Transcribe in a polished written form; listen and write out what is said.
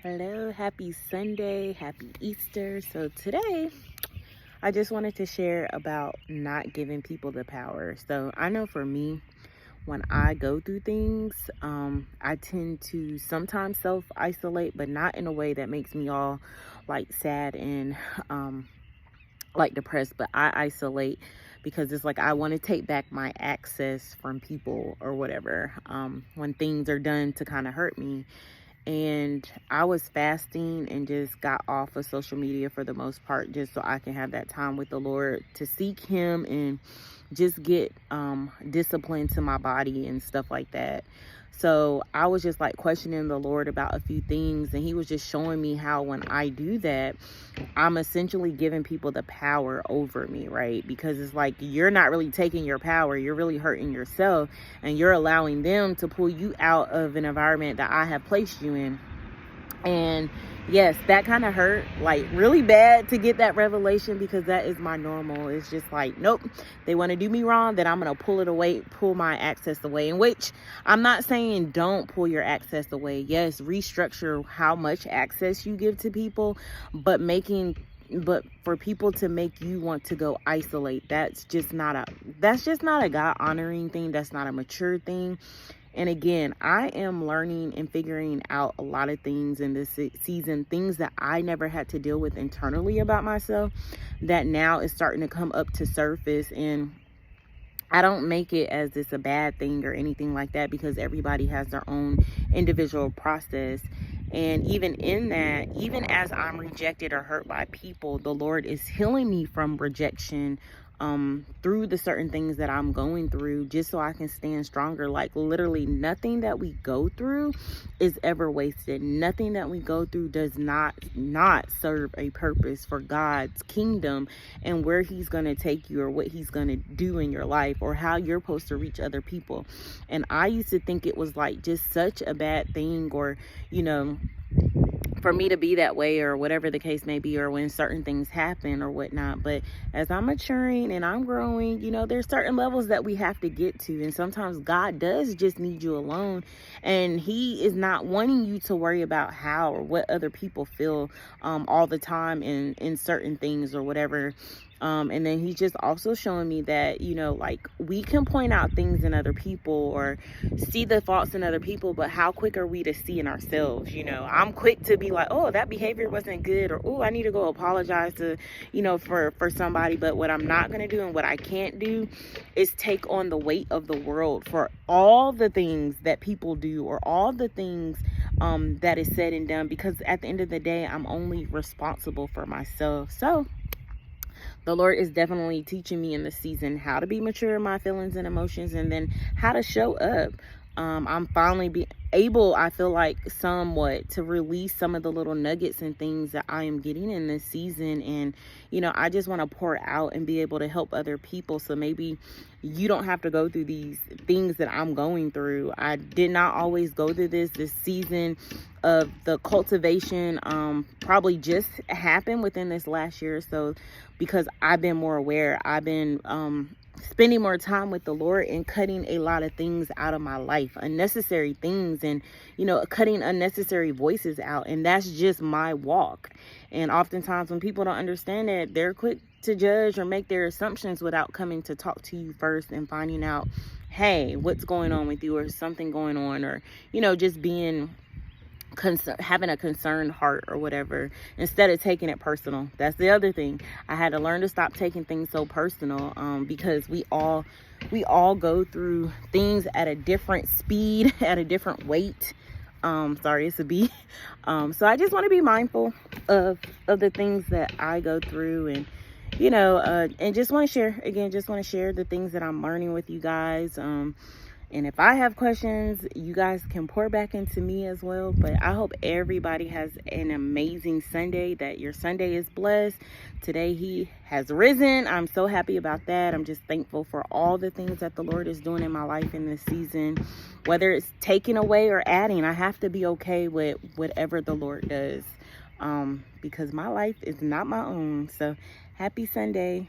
Hello, happy Sunday, happy Easter. So today I just wanted to share about not giving people the power. So I know for me, when I go through things, I tend to sometimes self-isolate, but not in a way that makes me all like sad and um, like depressed, but I isolate because it's like I want to take back my access from people or whatever when things are done to kind of hurt me. And I was fasting and just got off of social media for the most part, just so I can have that time with the Lord to seek him and just get discipline to my body and stuff like that. So I was just like questioning the Lord about a few things, and he was just showing me how when I do that, I'm essentially giving people the power over me, right? Because it's like you're not really taking your power, you're really hurting yourself, and you're allowing them to pull you out of an environment that I have placed you in. And yes, that kind of hurt like really bad to get that revelation, because that is my normal. It's just like, nope, they want to do me wrong, then I'm going to pull my access away. In which I'm not saying don't pull your access away. Yes, restructure how much access you give to people, but for people to make you want to go isolate, that's just not a God honoring thing. That's not a mature thing. And again, I am learning and figuring out a lot of things in this season, things that I never had to deal with internally about myself, that now is starting to come up to surface. And I don't make it as it's a bad thing or anything like that, because everybody has their own individual process. And even in that, even as I'm rejected or hurt by people, the Lord is healing me from rejection through the certain things that I'm going through, just so I can stand stronger. Like literally nothing that we go through is ever wasted. Nothing that we go through does not serve a purpose for God's kingdom and where he's going to take you, or what he's going to do in your life, or how you're supposed to reach other people. And I used to think it was like just such a bad thing, or for me to be that way, or whatever the case may be, or when certain things happen or whatnot. But as I'm maturing and I'm growing, there's certain levels that we have to get to. And sometimes God does just need you alone. And he is not wanting you to worry about how or what other people feel all the time in certain things or whatever. And then he's just also showing me that, like we can point out things in other people or see the faults in other people, but how quick are we to see in ourselves? I'm quick to be like, oh, that behavior wasn't good, or oh, I need to go apologize to, for somebody. But what I'm not going to do and what I can't do is take on the weight of the world for all the things that people do, or all the things that is said and done, because at the end of the day, I'm only responsible for myself. So the Lord is definitely teaching me in this season how to be mature in my feelings and emotions, and then how to show up. I'm finally able, I feel like, somewhat to release some of the little nuggets and things that I am getting in this season. And, I just want to pour out and be able to help other people. So maybe you don't have to go through these things that I'm going through. I did not always go through this season of the cultivation probably just happened within this last year or so, because I've been more aware. I've been spending more time with the Lord and cutting a lot of things out of my life, unnecessary things, and cutting unnecessary voices out. And that's just my walk. And oftentimes when people don't understand that, they're quick to judge or make their assumptions without coming to talk to you first and finding out, hey, what's going on with you, or something going on, or just being having a concerned heart or whatever, instead of taking it personal. That's the other thing. I had to learn to stop taking things so personal, because we all go through things at a different speed, at a different weight. Sorry, it's a B. So I just want to be mindful of the things that I go through, and and just want to share the things that I'm learning with you guys. And if I have questions, you guys can pour back into me as well. But I hope everybody has an amazing Sunday, that your Sunday is blessed. Today he has risen. I'm so happy about that. I'm just thankful for all the things that the Lord is doing in my life in this season. Whether it's taking away or adding, I have to be okay with whatever the Lord does, because my life is not my own. So happy Sunday.